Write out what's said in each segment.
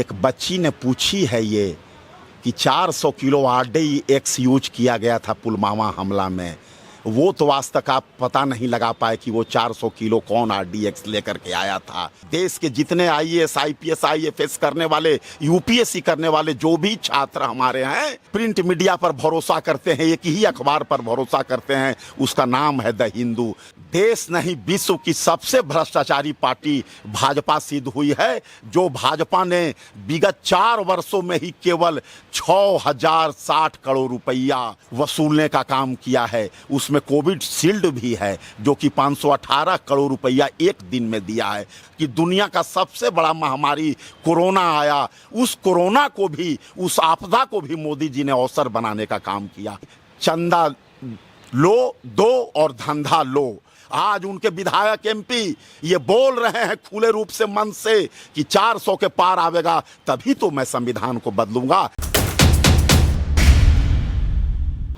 एक बच्ची ने पूछी है ये कि 400 किलो RDX यूज किया गया था पुलवामा हमला में। वो तो आज तक आप पता नहीं लगा पाए कि वो 400 किलो कौन RDX लेकर के आया था। देश के जितने IAS IPS IFS करने वाले, UPSC करने वाले जो भी छात्र हमारे हैं, प्रिंट मीडिया पर भरोसा करते हैं, एक ही अखबार पर भरोसा करते हैं, उसका नाम है द हिंदू। देश नहीं विश्व की सबसे भ्रष्टाचारी पार्टी भाजपा सिद्ध हुई है, जो भाजपा ने विगत 4 वर्षों में ही केवल 6060 करोड़ रुपया वसूलने का काम किया है। उसमें कोविड शील्ड भी है जो कि 518 करोड़ रुपया एक दिन में दिया है। कि दुनिया का सबसे बड़ा महामारी कोरोना आया, उस कोरोना को भी, उस आपदा को भी मोदी जी ने अवसर बनाने का काम किया। चंदा लो दो और धंधा लो। आज उनके विधायक MP ये बोल रहे हैं खुले रूप से मन से कि 400 के पार आवेगा तभी तो मैं संविधान को बदलूंगा।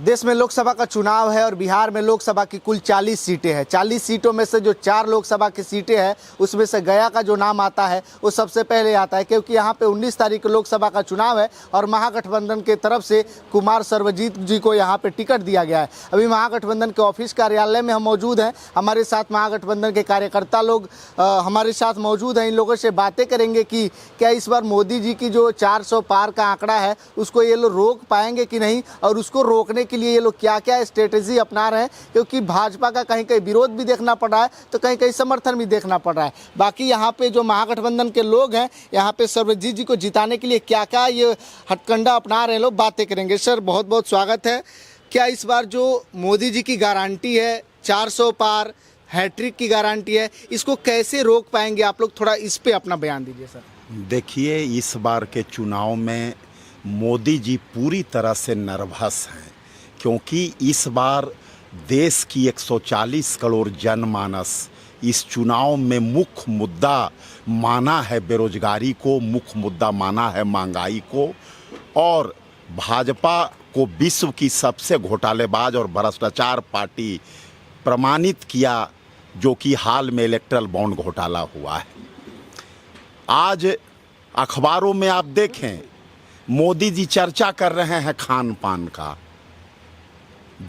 देश में लोकसभा का चुनाव है और बिहार में लोकसभा की कुल 40 सीटें हैं। 40 सीटों में से जो 4 लोकसभा की सीटें हैं उसमें से गया का जो नाम आता है वो सबसे पहले आता है, क्योंकि यहाँ पे 19 तारीख को लोकसभा का चुनाव है और महागठबंधन के तरफ से कुमार सर्वजीत जी को यहाँ पे टिकट दिया गया है। अभी महागठबंधन के ऑफिस कार्यालय में हम मौजूद हैं। हमारे साथ महागठबंधन के कार्यकर्ता लोग हमारे साथ मौजूद हैं। इन लोगों से बातें करेंगे कि क्या इस बार मोदी जी की जो 400 पार का आंकड़ा है उसको ये लोग रोक पाएंगे कि नहीं, और उसको रोकने के लिए ये लोग क्या क्या स्ट्रेटेजी अपना रहे हैं, क्योंकि भाजपा का कहीं कहीं विरोध भी देखना पड़ रहा है तो कहीं कहीं समर्थन भी देखना पड़ रहा है। बाकी यहाँ पे जो महागठबंधन के लोग हैं, यहाँ पे सर्वजीत जी को जिताने के लिए क्या क्या ये हथकंडा अपना रहे हैं, लोग बातें करेंगे। सर बहुत बहुत स्वागत है। क्या इस बार जो मोदी जी की गारंटी है 400 पार, हैट्रिक की गारंटी है, इसको कैसे रोक पाएंगे आप लोग? थोड़ा इस पे अपना बयान दीजिए सर। देखिए, इस बार के चुनाव में मोदी जी पूरी तरह से नर्वस हैं, क्योंकि इस बार देश की 140 करोड़ जनमानस इस चुनाव में मुख्य मुद्दा माना है बेरोजगारी को, मुख्य मुद्दा माना है महंगाई को, और भाजपा को विश्व की सबसे घोटालेबाज और भ्रष्टाचार पार्टी प्रमाणित किया, जो कि हाल में इलेक्ट्रल बॉन्ड घोटाला हुआ है। आज अखबारों में आप देखें, मोदी जी चर्चा कर रहे हैं खान पान का।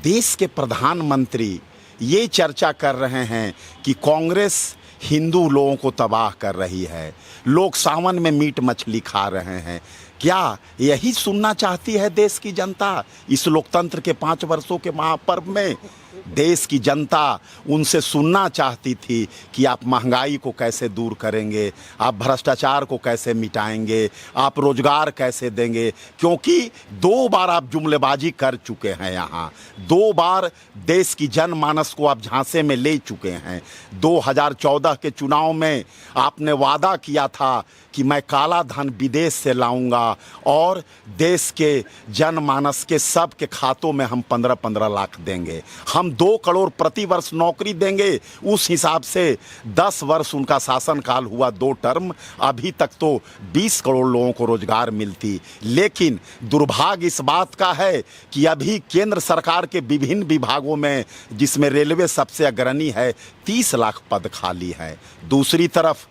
देश के प्रधानमंत्री ये चर्चा कर रहे हैं कि कांग्रेस हिंदू लोगों को तबाह कर रही है, लोग सावन में मीट मछली खा रहे हैं। क्या यही सुनना चाहती है देश की जनता? इस लोकतंत्र के 5 वर्षों के महापर्व में देश की जनता उनसे सुनना चाहती थी कि आप महंगाई को कैसे दूर करेंगे, आप भ्रष्टाचार को कैसे मिटाएंगे, आप रोजगार कैसे देंगे, क्योंकि 2 बार आप जुमलेबाजी कर चुके हैं। यहाँ 2 बार देश की जनमानस को आप झांसे में ले चुके हैं। 2014 के चुनाव में आपने वादा किया था कि मैं काला धन विदेश से लाऊंगा और देश के जनमानस के सब के खातों में हम 15-15 लाख देंगे, हम 2 करोड़ प्रति वर्ष नौकरी देंगे। उस हिसाब से 10 वर्ष उनका शासनकाल हुआ, 2 टर्म, अभी तक तो 20 करोड़ लोगों को रोजगार मिलती। लेकिन दुर्भाग्य इस बात का है कि अभी केंद्र सरकार के विभिन्न विभागों में, जिसमें रेलवे सबसे अग्रणी है, 30 लाख पद खाली है। दूसरी तरफ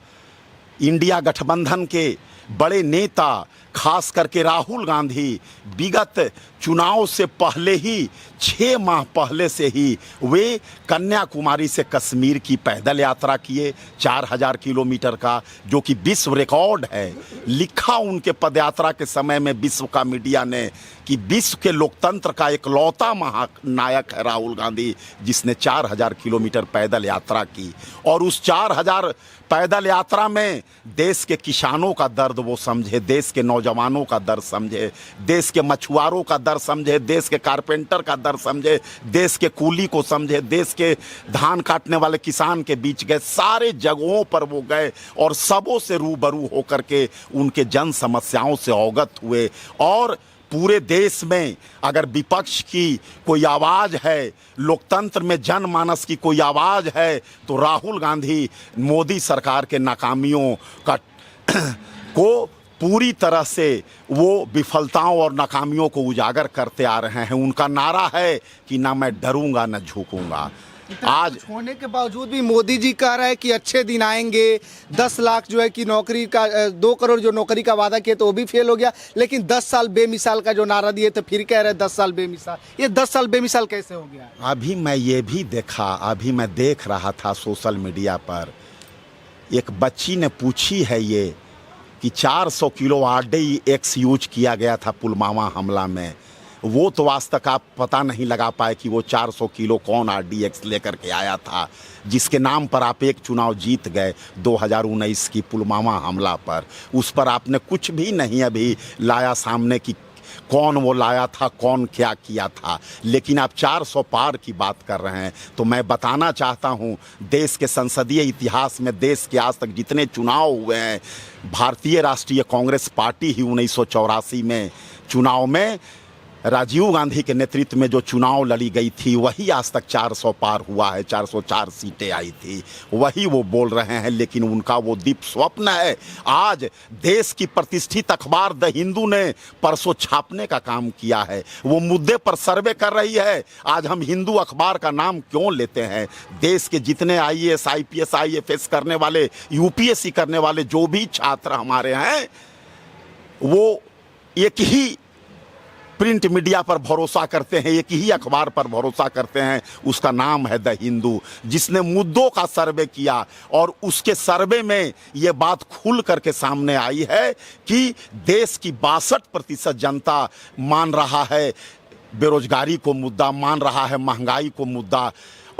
इंडिया गठबंधन के बड़े नेता, खास करके राहुल गांधी, विगत चुनाव से पहले ही 6 माह पहले से ही वे कन्याकुमारी से कश्मीर की पैदल यात्रा किए, 4000 किलोमीटर का, जो कि विश्व रिकॉर्ड है। लिखा उनके पदयात्रा के समय में विश्व का मीडिया ने कि विश्व के लोकतंत्र का इकलौता महानायक है राहुल गांधी, जिसने 4000 किलोमीटर पैदल यात्रा की। और उस 4000 पैदल यात्रा में देश के किसानों का दर्द वो समझे, देश के नौजवानों का दर्द समझे, देश के मछुआरों का दर्द समझे, देश के कारपेंटर का दर्द समझे, देश के कूली को समझे, देश के धान काटने वाले किसान के बीच गए। सारे जगहों पर वो गए और सबों से रूबरू होकर के उनके जन समस्याओं से अवगत हुए। और पूरे देश में अगर विपक्ष की कोई आवाज़ है, लोकतंत्र में जनमानस की कोई आवाज़ है, तो राहुल गांधी मोदी सरकार के नाकामियों का को पूरी तरह से वो विफलताओं और नाकामियों को उजागर करते आ रहे हैं। उनका नारा है कि ना मैं डरूंगा न झुकूंगा। आज कुछ होने के बावजूद भी मोदी जी कह रहे हैं कि अच्छे दिन आएंगे, 10 लाख जो है कि नौकरी का 2 करोड़ जो नौकरी का वादा किया तो वो भी फेल हो गया, लेकिन 10 साल बेमिसाल का जो नारा दिए तो फिर कह रहे हैं 10 साल बेमिसाल। ये 10 साल बेमिसाल कैसे हो गया? अभी मैं ये भी देखा, अभी मैं देख रहा था सोशल मीडिया पर, एक बच्ची ने पूछी है ये कि 400 किलो RDX यूज किया गया था पुलवामा हमला में, वो तो आज तक आप पता नहीं लगा पाए कि वो 400 किलो कौन RDX लेकर के आया था, जिसके नाम पर आप एक चुनाव जीत गए 2019 की पुलवामा हमला पर। उस पर आपने कुछ भी नहीं अभी लाया सामने कि कौन वो लाया था, कौन क्या किया था, लेकिन आप 400 पार की बात कर रहे हैं। तो मैं बताना चाहता हूं, देश के संसदीय इतिहास में देश के आज तक जितने चुनाव हुए हैं, भारतीय राष्ट्रीय कांग्रेस पार्टी ही 1984 में चुनाव में राजीव गांधी के नेतृत्व में जो चुनाव लड़ी गई थी वही आज तक 400 पार हुआ है, 404 सीटें आई थी, वही वो बोल रहे हैं। लेकिन उनका वो दीप स्वप्न है। आज देश की प्रतिष्ठित अखबार द हिंदू ने परसों छापने का काम किया है, वो मुद्दे पर सर्वे कर रही है। आज हम हिंदू अखबार का नाम क्यों लेते हैं? देश के जितने IAS IPS IFS करने वाले, UPSC करने वाले जो भी छात्र हमारे हैं, वो एक ही प्रिंट मीडिया पर भरोसा करते हैं, एक ही अखबार पर भरोसा करते हैं, उसका नाम है द हिंदू, जिसने मुद्दों का सर्वे किया और उसके सर्वे में ये बात खुल करके सामने आई है कि देश की 62% जनता मान रहा है बेरोजगारी को मुद्दा, मान रहा है महंगाई को मुद्दा।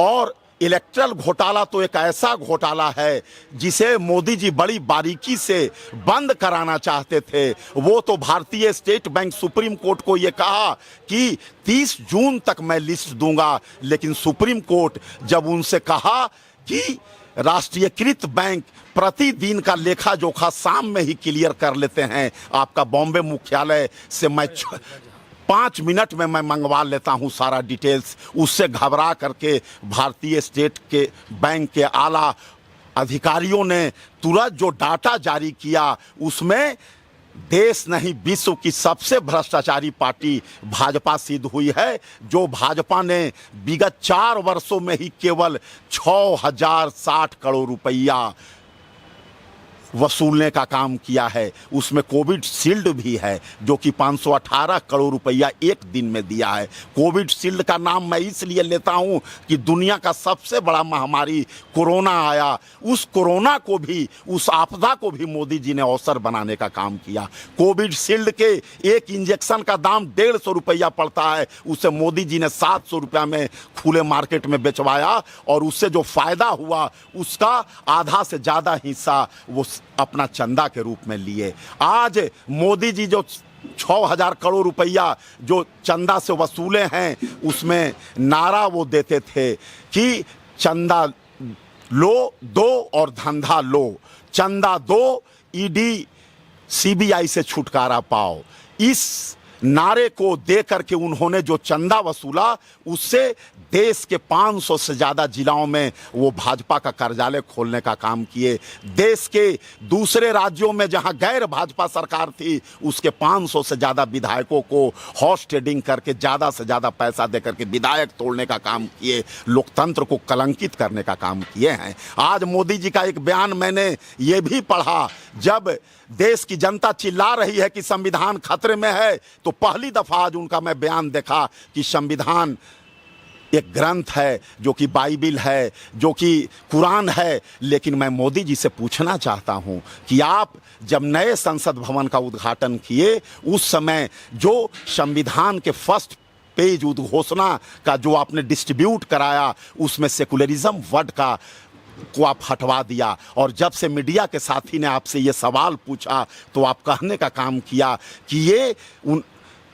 और इलेक्ट्रल घोटाला तो एक ऐसा घोटाला है जिसे मोदी जी बड़ी बारीकी से बंद कराना चाहते थे। वो तो भारतीय स्टेट बैंक सुप्रीम कोर्ट को ये कहा कि 30 जून तक मैं लिस्ट दूंगा, लेकिन सुप्रीम कोर्ट जब उनसे कहा कि राष्ट्रीयकृत बैंक प्रतिदिन का लेखा जोखा शाम में ही क्लियर कर लेते हैं, आपका बॉम्बे मुख्यालय से मैं 5 मिनट में मैं मंगवा लेता हूं सारा डिटेल्स, उससे घबरा करके भारतीय स्टेट के बैंक के आला अधिकारियों ने तुरंत जो डाटा जारी किया, उसमें देश नहीं विश्व की सबसे भ्रष्टाचारी पार्टी भाजपा सिद्ध हुई है। जो भाजपा ने विगत 4 वर्षों में ही केवल 6060 करोड़ रुपया वसूलने का काम किया है, उसमें कोविड शील्ड भी है जो कि 518 करोड़ रुपया एक दिन में दिया है। कोविड शील्ड का नाम मैं इसलिए लेता हूं कि दुनिया का सबसे बड़ा महामारी कोरोना आया, उस कोरोना को भी, उस आपदा को भी मोदी जी ने अवसर बनाने का काम किया। कोविड शील्ड के एक इंजेक्शन का दाम 150 रुपया पड़ता है, उसे मोदी जी ने 700 रुपया में खुले मार्केट में बेचवाया और उससे जो फायदा हुआ उसका आधा से ज़्यादा हिस्सा वो अपना चंदा के रूप में लिए। आज मोदी जी जो 6000 करोड़ रुपया जो चंदा से वसूले हैं, उसमें नारा वो देते थे कि चंदा लो दो और धंधा लो, चंदा दो ED CBI से छुटकारा पाओ। इस नारे को दे करके उन्होंने जो चंदा वसूला, उससे देश के 500 से ज़्यादा जिलाओं में वो भाजपा का कार्यालय खोलने का काम किए। देश के दूसरे राज्यों में जहां गैर भाजपा सरकार थी, उसके 500 से ज़्यादा विधायकों को हॉर्स ट्रेडिंग करके ज़्यादा से ज़्यादा पैसा दे करके विधायक तोड़ने का काम किए, लोकतंत्र को कलंकित करने का काम किए हैं। आज मोदी जी का एक बयान मैंने ये भी पढ़ा, जब देश की जनता चिल्ला रही है कि संविधान खतरे में है, तो पहली दफा आज उनका मैं बयान देखा कि संविधान एक ग्रंथ है, जो कि बाइबिल है, जो कि कुरान है। लेकिन मैं मोदी जी से पूछना चाहता हूं कि आप जब नए संसद भवन का उद्घाटन किए, उस समय जो संविधान के फर्स्ट पेज उद्घोषणा का जो आपने डिस्ट्रीब्यूट कराया, उसमें सेकुलरिज्म वर्ड को आप हटवा दिया। और जब से मीडिया के साथी ने आपसे ये सवाल पूछा, तो आप कहने का काम किया कि ये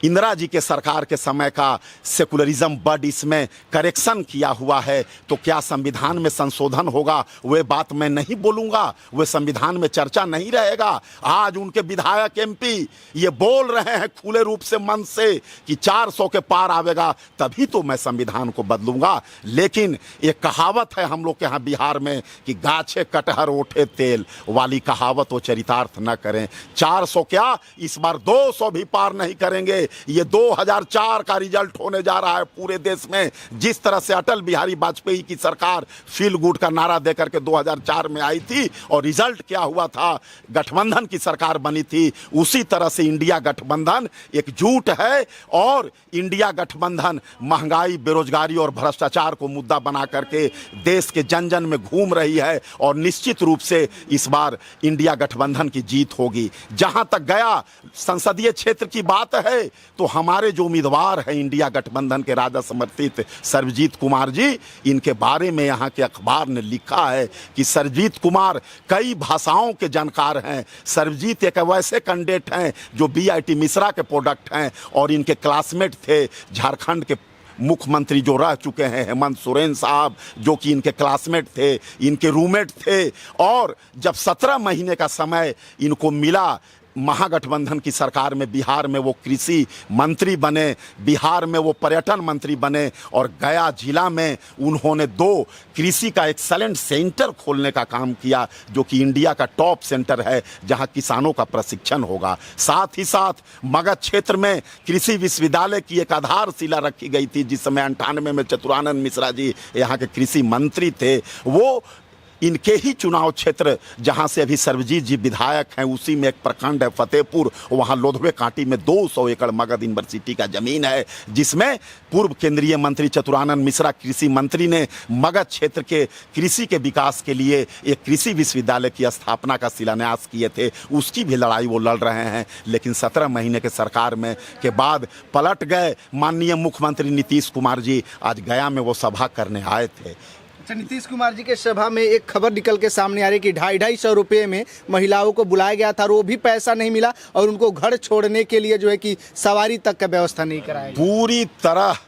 इंदिरा जी के सरकार के समय का सेकुलरिज्म वर्ड, इसमें करेक्शन किया हुआ है, तो क्या संविधान में संशोधन होगा? वे बात मैं नहीं बोलूँगा, वे संविधान में चर्चा नहीं रहेगा। आज उनके विधायक MP ये बोल रहे हैं खुले रूप से मन से कि 400 के पार आवेगा तभी तो मैं संविधान को बदलूंगा। लेकिन एक कहावत है हम लोग के यहाँ बिहार में कि गाछे कटहर ओठे तेल वाली कहावत वो चरितार्थ न करें। 400 क्या, इस बार 200 भी पार नहीं करेंगे। ये 2004 का रिजल्ट होने जा रहा है पूरे देश में। जिस तरह से अटल बिहारी वाजपेयी की सरकार फील गुड का नारा देकर के 2004 में आई थी और रिजल्ट क्या हुआ था, गठबंधन की सरकार बनी थी, उसी तरह से इंडिया गठबंधन एकजुट है और इंडिया गठबंधन महंगाई, बेरोजगारी और भ्रष्टाचार को मुद्दा बना करके देश के जन जन में घूम रही है और निश्चित रूप से इस बार इंडिया गठबंधन की जीत होगी। जहां तक गया संसदीय क्षेत्र की बात है तो हमारे जो उम्मीदवार हैं इंडिया गठबंधन के राजा समर्थित सर्वजीत कुमार जी, इनके बारे में यहाँ के अखबार ने लिखा है कि सर्वजीत कुमार कई भाषाओं के जानकार हैं। सर्वजीत एक वैसे कैंडिडेट हैं जो BIT मिश्रा के प्रोडक्ट हैं और इनके क्लासमेट थे झारखंड के मुख्यमंत्री जो रह चुके हैं हेमंत सोरेन साहब, जो कि इनके क्लासमेट थे, इनके रूममेट थे। और जब 17 महीने का समय इनको मिला महागठबंधन की सरकार में, बिहार में वो कृषि मंत्री बने, बिहार में वो पर्यटन मंत्री बने और गया जिला में उन्होंने 2 कृषि का एक्सेलेंट सेंटर खोलने का काम किया जो कि इंडिया का टॉप सेंटर है जहां किसानों का प्रशिक्षण होगा। साथ ही साथ मगध क्षेत्र में कृषि विश्वविद्यालय की एक आधारशिला रखी गई थी जिस समय 98 में चतुरानंद मिश्रा जी यहाँ के कृषि मंत्री थे। वो इनके ही चुनाव क्षेत्र जहां से अभी सर्वजीत जी विधायक हैं उसी में एक प्रखंड है फतेहपुर, वहां लोधवे कांटी में 200 एकड़ मगध यूनिवर्सिटी का जमीन है जिसमें पूर्व केंद्रीय मंत्री चतुरानंद मिश्रा कृषि मंत्री ने मगध क्षेत्र के कृषि के विकास के लिए एक कृषि विश्वविद्यालय की स्थापना का शिलान्यास किए थे। उसकी भी लड़ाई वो लड़ रहे हैं, लेकिन 17 महीने के सरकार में के बाद पलट गए। माननीय मुख्यमंत्री नीतीश कुमार जी आज गया में वो सभा करने आए थे। नीतीश कुमार जी के सभा में एक खबर निकल के सामने आ रही कि 250 रुपये में महिलाओं को बुलाया गया था और वो भी पैसा नहीं मिला और उनको घर छोड़ने के लिए जो है कि सवारी तक का व्यवस्था नहीं कराई। पूरी तरह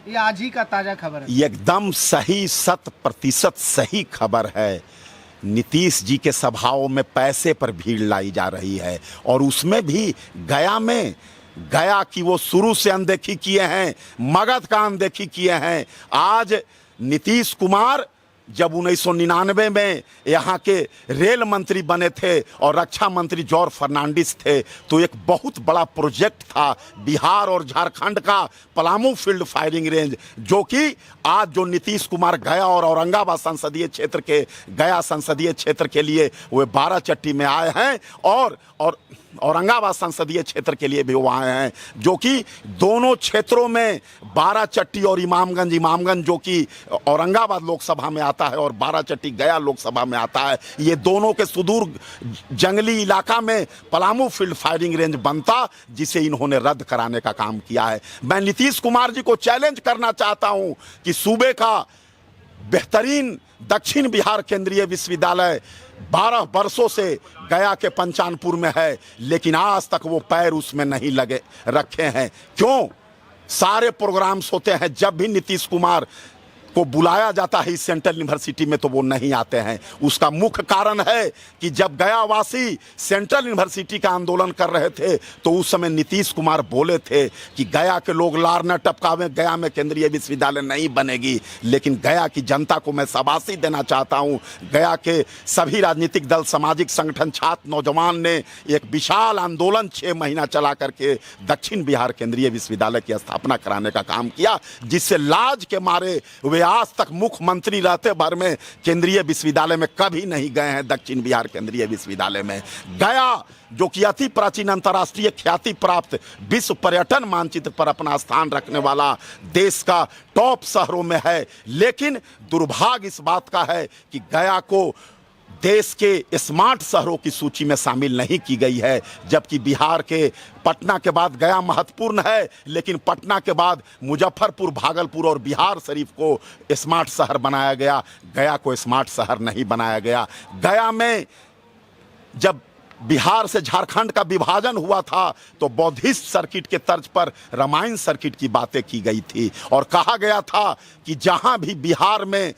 ये आज ही का ताजा खबर है, एकदम सही 100% सही खबर है। नीतीश जी के सभाओं में पैसे पर भीड़ लाई जा रही है और उसमें भी गया की वो शुरू से अनदेखी किए हैं, मगध का अनदेखी किए हैं। आज नीतीश कुमार जब 1999 में यहाँ के रेल मंत्री बने थे और रक्षा मंत्री जॉर्ज फर्नांडिस थे तो एक बहुत बड़ा प्रोजेक्ट था बिहार और झारखंड का पलामू फील्ड फायरिंग रेंज, जो कि आज जो नीतीश कुमार गया और औरंगाबाद संसदीय क्षेत्र के लिए वे 12 चट्टी में आए हैं और औरंगाबाद संसदीय क्षेत्र के लिए भी वो आए हैं, जो कि दोनों क्षेत्रों में 12 चट्टी और इमामगंज जो कि औरंगाबाद लोकसभा में आता है और 12 चट्टी गया लोकसभा में आता है, ये दोनों के सुदूर जंगली इलाका में पलामू फील्ड फायरिंग रेंज बनता जिसे इन्होंने रद्द कराने का काम किया है। मैं नीतीश कुमार जी को चैलेंज करना चाहता हूं कि सूबे का बेहतरीन दक्षिण बिहार केंद्रीय विश्वविद्यालय 12 वर्षों से गया के पंचानपुर में है, लेकिन आज तक वो पैर उसमें नहीं रखे हैं। क्यों? सारे प्रोग्राम्स होते हैं, जब भी नीतीश कुमार को बुलाया जाता है इस सेंट्रल यूनिवर्सिटी में तो वो नहीं आते हैं। उसका मुख्य कारण है कि जब गयावासी सेंट्रल यूनिवर्सिटी का आंदोलन कर रहे थे तो उस समय नीतीश कुमार बोले थे कि गया के लोग लार न टपकावे, गया में केंद्रीय विश्वविद्यालय नहीं बनेगी। लेकिन गया की जनता को मैं शाबाशी देना चाहता हूँ, गया के सभी राजनीतिक दल, सामाजिक संगठन, छात्र, नौजवान ने एक विशाल आंदोलन 6 महीना चला करके दक्षिण बिहार केंद्रीय विश्वविद्यालय की स्थापना कराने का काम किया, जिससे लाज के मारे वे आज तक मुख्यमंत्री रहते भर में केंद्रीय विश्वविद्यालय में कभी नहीं गए हैं। दक्षिण बिहार केंद्रीय विश्वविद्यालय में गया, जो कि अति प्राचीन अंतर्राष्ट्रीय ख्याति प्राप्त विश्व पर्यटन मानचित्र पर अपना स्थान रखने वाला देश का टॉप शहरों में है, लेकिन दुर्भाग्य इस बात का है कि गया को देश के स्मार्ट शहरों की सूची में शामिल नहीं की गई है, जबकि बिहार के पटना के बाद गया महत्वपूर्ण है, लेकिन पटना के बाद मुजफ्फरपुर, भागलपुर और बिहार शरीफ को स्मार्ट शहर बनाया गया, गया को स्मार्ट शहर नहीं बनाया गया। गया में जब बिहार से झारखंड का विभाजन हुआ था तो बौद्धिस्ट सर्किट के तर्ज पर रामायण सर्किट की बातें की गई थी और कहा गया था कि जहां भी बिहार में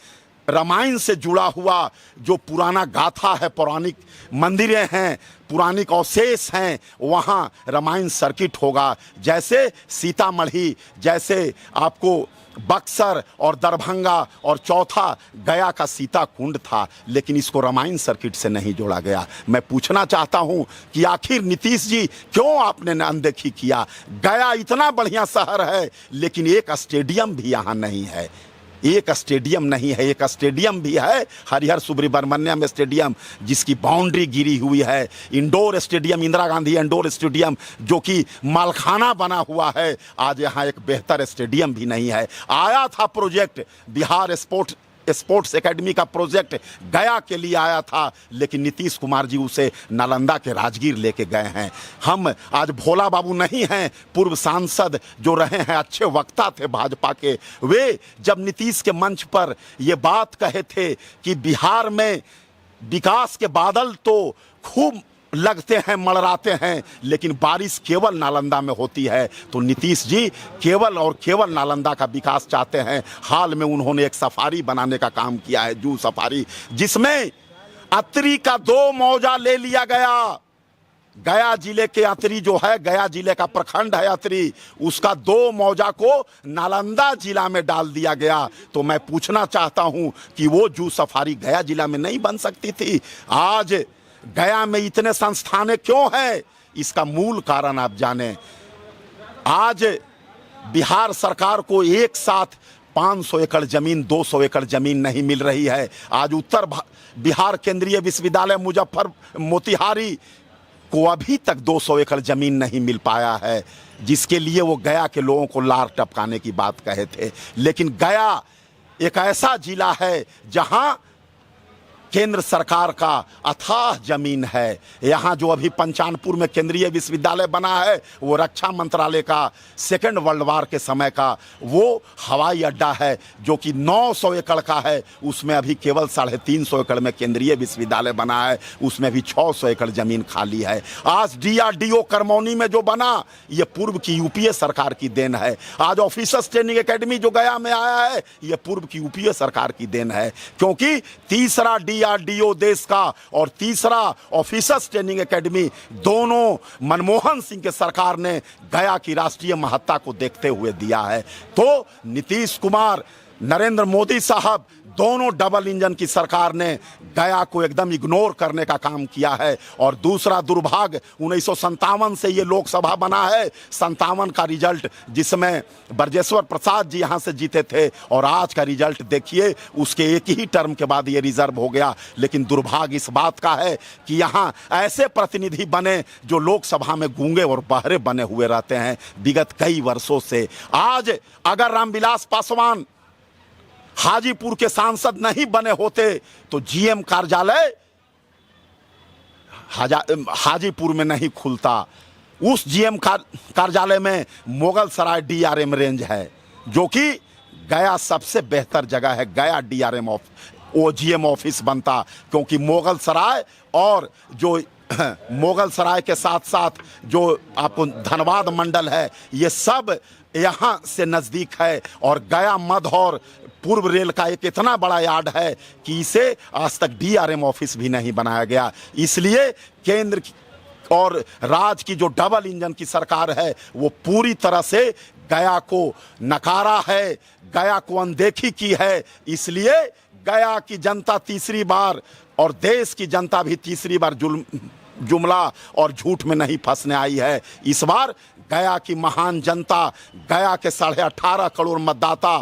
रामायण से जुड़ा हुआ जो पुराना गाथा है, पौराणिक मंदिरें हैं, पुरानिक अवशेष हैं वहाँ रामायण सर्किट होगा। जैसे सीतामढ़ी, जैसे आपको बक्सर और दरभंगा और चौथा गया का सीता कुंड था, लेकिन इसको रामायण सर्किट से नहीं जोड़ा गया। मैं पूछना चाहता हूं कि आखिर नीतीश जी क्यों आपने अनदेखी किया? गया इतना बढ़िया शहर है, लेकिन एक स्टेडियम भी यहाँ नहीं है। एक स्टेडियम नहीं है। एक स्टेडियम भी है, हरिहर सुब्रमण्यम स्टेडियम, जिसकी बाउंड्री गिरी हुई है। Indoor stadium, Indira Gandhi indoor stadium, जो कि मालखाना बना हुआ है, आज यहाँ एक बेहतर स्टेडियम भी नहीं है। आया था प्रोजेक्ट बिहार स्पोर्ट्स एकेडमी का प्रोजेक्ट गया के लिए आया था, लेकिन नीतीश कुमार जी उसे नालंदा के राजगीर लेके गए हैं। हम आज भोला बाबू नहीं हैं, पूर्व सांसद जो रहे हैं, अच्छे वक्ता थे भाजपा के, वे जब नीतीश के मंच पर ये बात कहे थे कि बिहार में विकास के बादल तो खूब लगते हैं, मड़राते हैं, लेकिन बारिश केवल नालंदा में होती है, तो नीतीश जी केवल और केवल नालंदा का विकास चाहते हैं। हाल में उन्होंने एक सफारी बनाने का काम किया है, जू सफारी, जिसमें अतरी का 2 मौजा ले लिया गया। गया जिले के अतरी जो है, गया जिले का प्रखंड है अतरी, उसका 2 मौजा को नालंदा जिला में डाल दिया गया। तो मैं पूछना चाहता हूं कि वो जू सफारी गया जिला में नहीं बन सकती थी? आज गया में इतने संस्थानें क्यों हैं? इसका मूल कारण आप जाने। आज बिहार सरकार को एक साथ 500 एकड़ जमीन, 200 एकड़ जमीन नहीं मिल रही है। आज उत्तर बिहार केंद्रीय विश्वविद्यालय मोतिहारी को अभी तक 200 एकड़ जमीन नहीं मिल पाया है, जिसके लिए वो गया के लोगों को लार टपकाने की बात कहे थे। लेकिन गया एक ऐसा जिला है जहां केंद्र सरकार का अथाह जमीन है। यहाँ जो अभी पंचानपुर में केंद्रीय विश्वविद्यालय बना है, वो रक्षा मंत्रालय का सेकेंड वर्ल्ड वार के समय का वो हवाई अड्डा है, जो कि 900 एकड़ का है। उसमें अभी केवल 350 एकड़ में केंद्रीय विश्वविद्यालय बना है, उसमें भी 600 एकड़ जमीन खाली है। आज DRDO करमौनी में जो बना, ये पूर्व की यूपीए सरकार की देन है। आज ऑफिसर्स ट्रेनिंग एकेडमी जो गया में आया है, ये पूर्व की यूपीए सरकार की देन है, क्योंकि तीसरा DRDO देश का और तीसरा ऑफिसर्स ट्रेनिंग एकेडमी, दोनों मनमोहन सिंह के सरकार ने गया की राष्ट्रीय महत्ता को देखते हुए दिया है। तो नीतीश कुमार, नरेंद्र मोदी साहब, दोनों डबल इंजन की सरकार ने गया को एकदम इग्नोर करने का काम किया है। और दूसरा दुर्भाग्य, 1957 से ये लोकसभा बना है, 57 का रिजल्ट, जिसमें ब्रजेश्वर प्रसाद जी यहाँ से जीते थे, और आज का रिजल्ट देखिए, उसके एक ही टर्म के बाद ये रिजर्व हो गया। लेकिन दुर्भाग्य इस बात का है कि यहाँ ऐसे प्रतिनिधि बने जो लोकसभा में गूंगे और बहरे बने हुए रहते हैं विगत कई वर्षों से। आज अगर रामविलास पासवान हाजीपुर के सांसद नहीं बने होते तो GM कार्यालय हाजीपुर में नहीं खुलता। उस GM कार्यालय में मुगल सराय DRM रेंज है, जो कि गया सबसे बेहतर जगह है। गया DRM GM ऑफिस बनता, क्योंकि मुगल सराय और जो मुगल सराय के साथ साथ जो आपको धनबाद मंडल है, ये सब यहाँ से नज़दीक है। और गया मध्य और पूर्व रेल का एक इतना बड़ा यार्ड है कि इसे आज तक DRM ऑफिस भी नहीं बनाया गया। इसलिए केंद्र और राज्य की जो डबल इंजन की सरकार है, वो पूरी तरह से गया को नकारा है, गया को अनदेखी की है। इसलिए गया की जनता तीसरी बार और देश की जनता भी तीसरी बार जुमला और झूठ में नहीं फंसने आई है। इस बार गया की महान जनता, गया के 18.5 करोड़ मतदाता,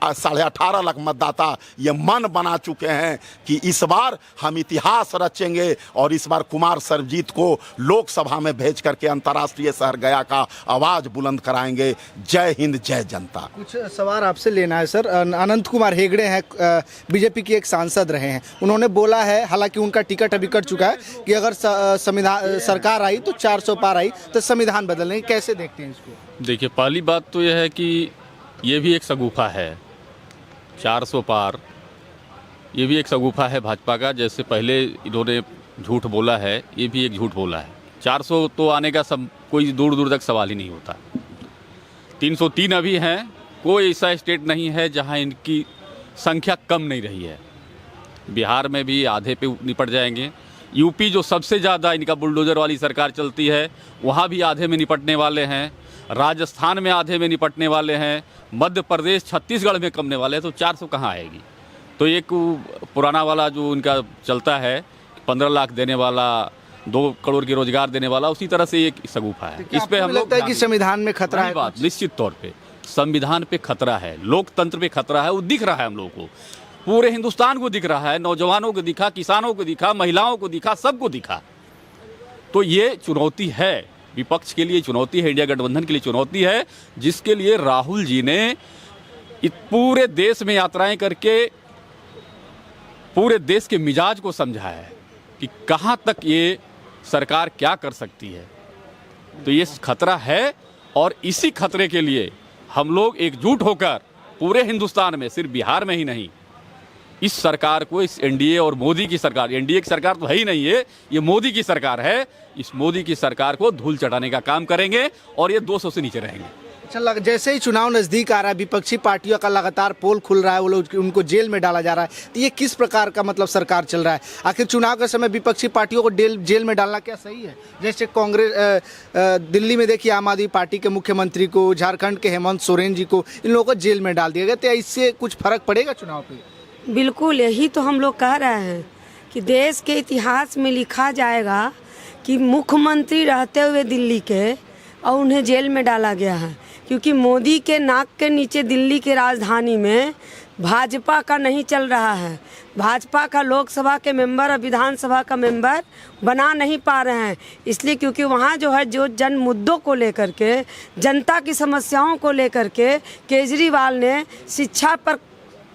18.5 लाख मतदाता ये मन बना चुके हैं कि इस बार हम इतिहास रचेंगे और इस बार कुमार सर्वजीत को लोकसभा में भेज करके अंतर्राष्ट्रीय शहर गया का आवाज बुलंद कराएंगे। जय हिंद, जय जनता। कुछ सवाल आपसे लेना है सर। अनंत कुमार हेगड़े हैं, बीजेपी के एक सांसद रहे हैं, उन्होंने बोला है, हालांकि उनका टिकट अभी कट चुका है, कि अगर संविधान सरकार आई तो 400 पार आई तो संविधान बदलने। कैसे देखते हैं इसको? देखिए, पहली बात तो यह है कि ये भी एक शगुफा है। 400 पार ये भी एक शगुफा है भाजपा का। जैसे पहले इन्होंने झूठ बोला है, ये भी एक झूठ बोला है। 400 तो आने का सब कोई दूर दूर तक सवाल ही नहीं होता। 303 अभी हैं। कोई ऐसा स्टेट नहीं है जहां इनकी संख्या कम नहीं रही है। बिहार में भी आधे पे निपट जाएंगे। यूपी जो सबसे ज़्यादा इनका बुलडोज़र वाली सरकार चलती है, वहाँ भी आधे में निपटने वाले हैं। राजस्थान में आधे में निपटने वाले हैं। मध्य प्रदेश छत्तीसगढ़ में कमने वाले हैं। तो 400 कहाँ आएगी? तो एक पुराना वाला जो इनका चलता है 15 लाख देने वाला, 2 करोड़ के रोजगार देने वाला, उसी तरह से एक सगुफा है। इस पे हम लोग लगता है कि संविधान में खतरा है। बात निश्चित तौर पे संविधान पे खतरा है, लोकतंत्र पे खतरा है। वो दिख रहा है हम लोगों को, पूरे हिंदुस्तान को दिख रहा है। नौजवानों को दिखा, किसानों को दिखा, महिलाओं को दिखा, सबको दिखा। तो ये चुनौती है, विपक्ष के लिए चुनौती है, इंडिया गठबंधन के लिए चुनौती है, जिसके लिए राहुल जी ने पूरे देश में यात्राएं करके पूरे देश के मिजाज को समझा है कि कहां तक ये सरकार क्या कर सकती है। तो ये खतरा है, और इसी खतरे के लिए हम लोग एकजुट होकर पूरे हिंदुस्तान में, सिर्फ बिहार में ही नहीं, इस सरकार को, इस एनडीए और मोदी की सरकार, एनडीए की सरकार तो है ही नहीं है, ये मोदी की सरकार है, इस मोदी की सरकार को धूल चटाने का काम करेंगे और ये 200 से नीचे रहेंगे। अच्छा, जैसे ही चुनाव नज़दीक आ रहा है, विपक्षी पार्टियों का लगातार पोल खुल रहा है, वो लोग उनको जेल में डाला जा रहा है, तो ये किस प्रकार का मतलब सरकार चल रहा है? आखिर चुनाव के समय विपक्षी पार्टियों को जेल में डालना क्या सही है? जैसे कांग्रेस दिल्ली में देखिए आम आदमी पार्टी के मुख्यमंत्री को, झारखंड के हेमंत सोरेन जी को, इन लोगों को जेल में डाल दिया गया, तो इससे कुछ फर्क पड़ेगा चुनाव पर? बिल्कुल, यही तो हम लोग कह रहे हैं कि देश के इतिहास में लिखा जाएगा कि मुख्यमंत्री रहते हुए दिल्ली के और उन्हें जेल में डाला गया है, क्योंकि मोदी के नाक के नीचे दिल्ली के राजधानी में भाजपा का नहीं चल रहा है। भाजपा का लोकसभा के मेंबर और विधानसभा का मेंबर बना नहीं पा रहे हैं, इसलिए क्योंकि वहाँ जो है, जो जन मुद्दों को लेकर के, जनता की समस्याओं को लेकर के केजरीवाल ने शिक्षा पर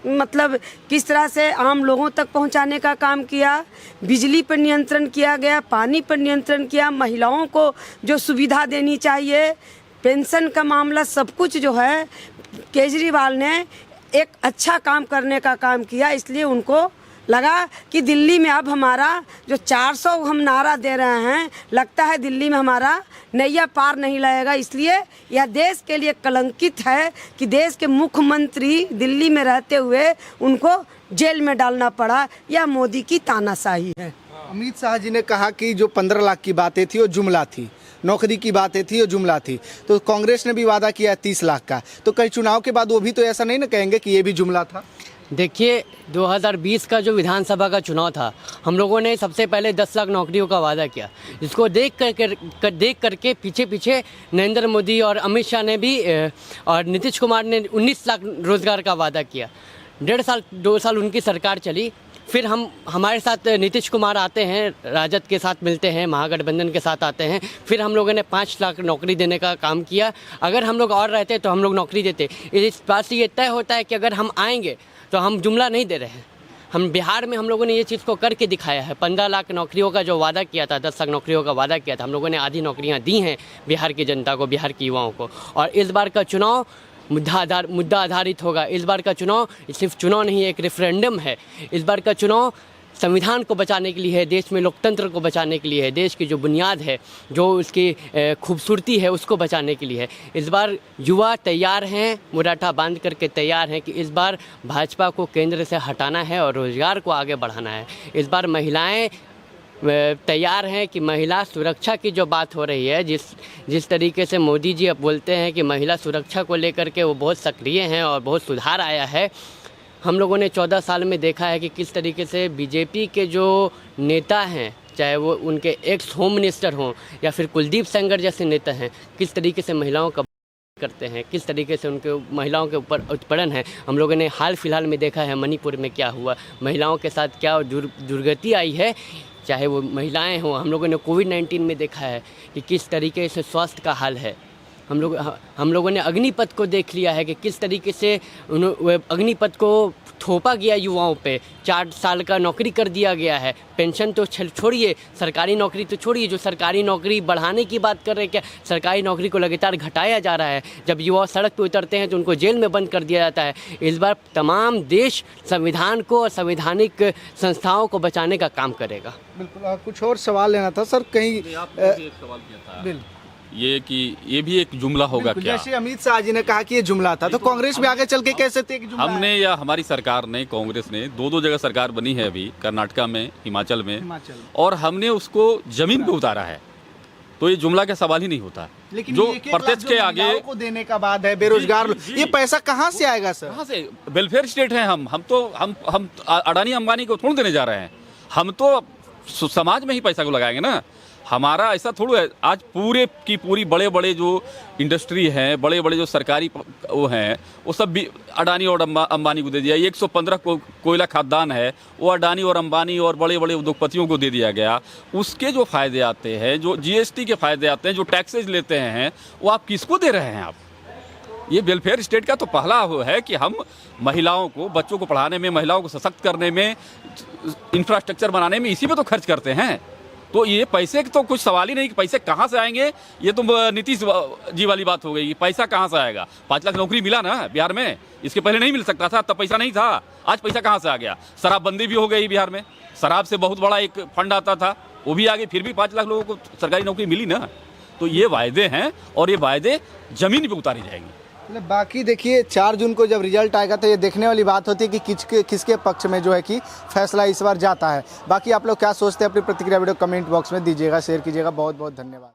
मतलब किस तरह से आम लोगों तक पहुंचाने का काम किया, बिजली पर नियंत्रण किया गया, पानी पर नियंत्रण किया, महिलाओं को जो सुविधा देनी चाहिए, पेंशन का मामला, सब कुछ जो है केजरीवाल ने एक अच्छा काम करने का काम किया। इसलिए उनको लगा कि दिल्ली में अब हमारा जो 400 हम नारा दे रहे हैं, लगता है दिल्ली में हमारा नैया पार नहीं लगेगा। इसलिए यह देश के लिए कलंकित है कि देश के मुख्यमंत्री दिल्ली में रहते हुए उनको जेल में डालना पड़ा। यह मोदी की तानाशाही है। अमित शाह जी ने कहा कि जो 15 लाख की बातें थी वो जुमला थी, नौकरी की बातें थी वो जुमला थी। तो कांग्रेस ने भी वादा किया 30 लाख का, तो कई चुनाव के बाद वो भी तो ऐसा नहीं ना कहेंगे कि ये भी जुमला था? देखिए, 2020 का जो विधानसभा का चुनाव था, हम लोगों ने सबसे पहले 10 लाख नौकरियों का वादा किया, जिसको देख करके पीछे नरेंद्र मोदी और अमित शाह ने भी और नीतीश कुमार ने 19 लाख रोजगार का वादा किया। 2 साल उनकी सरकार चली, फिर हमारे साथ नीतीश कुमार आते हैं, राजद के साथ मिलते हैं, महागठबंधन के साथ आते हैं, फिर हम लोगों ने 5 लाख नौकरी देने का काम किया। अगर हम लोग और रहते तो हम लोग नौकरी देते। इस बात से ये तय होता है कि अगर हम आएंगे तो हम जुमला नहीं दे रहे हैं। हम बिहार में हम लोगों ने ये चीज़ को करके दिखाया है। 15 लाख नौकरियों का जो वादा किया था, 10 लाख नौकरियों का वादा किया था, हम लोगों ने आधी नौकरियां दी हैं बिहार की जनता को, बिहार के युवाओं को। और इस बार का चुनाव मुद्दा आधारित होगा। इस बार का चुनाव सिर्फ चुनाव नहीं, एक रेफरेंडम है। इस बार का चुनाव संविधान को बचाने के लिए है, देश में लोकतंत्र को बचाने के लिए है, देश की जो बुनियाद है, जो उसकी खूबसूरती है, उसको बचाने के लिए है। इस बार युवा तैयार हैं, मुराठा बांध करके तैयार हैं कि इस बार भाजपा को केंद्र से हटाना है और रोजगार को आगे बढ़ाना है। इस बार महिलाएं तैयार हैं कि महिला सुरक्षा की जो बात हो रही है, जिस तरीके से मोदी जी अब बोलते हैं कि महिला सुरक्षा को लेकर के वो बहुत सक्रिय हैं और बहुत सुधार आया है। हम लोगों ने 14 साल में देखा है कि किस तरीके से बीजेपी के जो नेता हैं, चाहे वो उनके एक्स होम मिनिस्टर हों या फिर कुलदीप सेंगर जैसे नेता हैं, किस तरीके से महिलाओं का करते हैं, किस तरीके से उनके महिलाओं के ऊपर उत्पीड़न है। हम लोगों ने हाल फिलहाल में देखा है मणिपुर में क्या हुआ, महिलाओं के साथ क्या दुर्गति आई है, चाहे वो महिलाएं हों। हम लोगों ने कोविड-19 में देखा है कि किस तरीके से स्वास्थ्य का हाल है। हम लोगों ने अग्निपथ को देख लिया है कि किस तरीके से अग्निपथ को थोपा गया युवाओं पे, 4 साल का नौकरी कर दिया गया है। पेंशन तो छोड़िए, सरकारी नौकरी तो छोड़िए, जो सरकारी नौकरी बढ़ाने की बात कर रहे हैं, क्या सरकारी नौकरी को लगातार घटाया जा रहा है। जब युवा सड़क पे उतरते हैं तो उनको जेल में बंद कर दिया जाता है। इस बार तमाम देश संविधान को और संवैधानिक संस्थाओं को बचाने का काम करेगा। बिल्कुल। कुछ और सवाल लेना था सर, कहीं आपने एक सवाल किया था ये भी एक जुमला होगा क्या? जैसे अमित शाह जी ने कहा कि ये जुमला था, तो कांग्रेस भी आगे चल के कह सकते हैं कि जुमला हमने या हमारी सरकार ने, कांग्रेस ने दो जगह सरकार बनी है अभी, कर्नाटका में, हिमाचल में, और हमने उसको जमीन पे उतारा है, तो ये जुमला का सवाल ही नहीं होता। लेकिन जो ये 1-1 प्रत्यक्ष के लाख जो आगे महिलाओं को देने का बाद है, बेरोजगार लोग, ये पैसा कहाँ से आएगा सर? कहाँ से? वेलफेयर स्टेट है हम तो हम अडानी अंबानी को थोड़ा देने जा रहे हैं, हम तो समाज में ही पैसा को लगाएंगे ना। हमारा ऐसा थोड़ा है, आज पूरे की पूरी बड़े बड़े जो इंडस्ट्री हैं, बड़े बड़े जो सरकारी वो हैं, वो सब भी अडानी और अंबानी को दे दिया। 115 कोयला खादान है, वो अडानी और अंबानी और बड़े बड़े उद्योगपतियों को दे दिया गया। उसके जो फायदे आते हैं, जो जीएसटी के फायदे आते हैं, जो टैक्सेज लेते हैं, वो आप किसको दे रहे हैं? आप ये वेलफेयर स्टेट का तो पहला वो है कि हम महिलाओं को, बच्चों को पढ़ाने में, महिलाओं को सशक्त करने में, इंफ्रास्ट्रक्चर बनाने में, इसी पे तो खर्च करते हैं। तो ये पैसे तो कुछ सवाल ही नहीं कि पैसे कहाँ से आएंगे। ये तो नीतीश जी वाली बात हो गई कि पैसा कहाँ से आएगा। 5 लाख नौकरी मिला ना बिहार में, इसके पहले नहीं मिल सकता था, तब पैसा नहीं था। आज पैसा कहाँ से आ गया? शराबबंदी भी हो गई बिहार में, शराब से बहुत बड़ा एक फंड आता था, वो भी आगे, फिर भी 5 लाख लोगों को सरकारी नौकरी मिली ना। तो ये वायदे हैं और ये वायदे जमीन पे उतारी जाएंगी। बाकी देखिए 4 जून को जब रिजल्ट आएगा तो ये देखने वाली बात होती है कि किसके पक्ष में जो है कि फैसला इस बार जाता है। बाकी आप लोग क्या सोचते हैं, अपनी प्रतिक्रिया वीडियो कमेंट बॉक्स में दीजिएगा, शेयर कीजिएगा। बहुत बहुत धन्यवाद।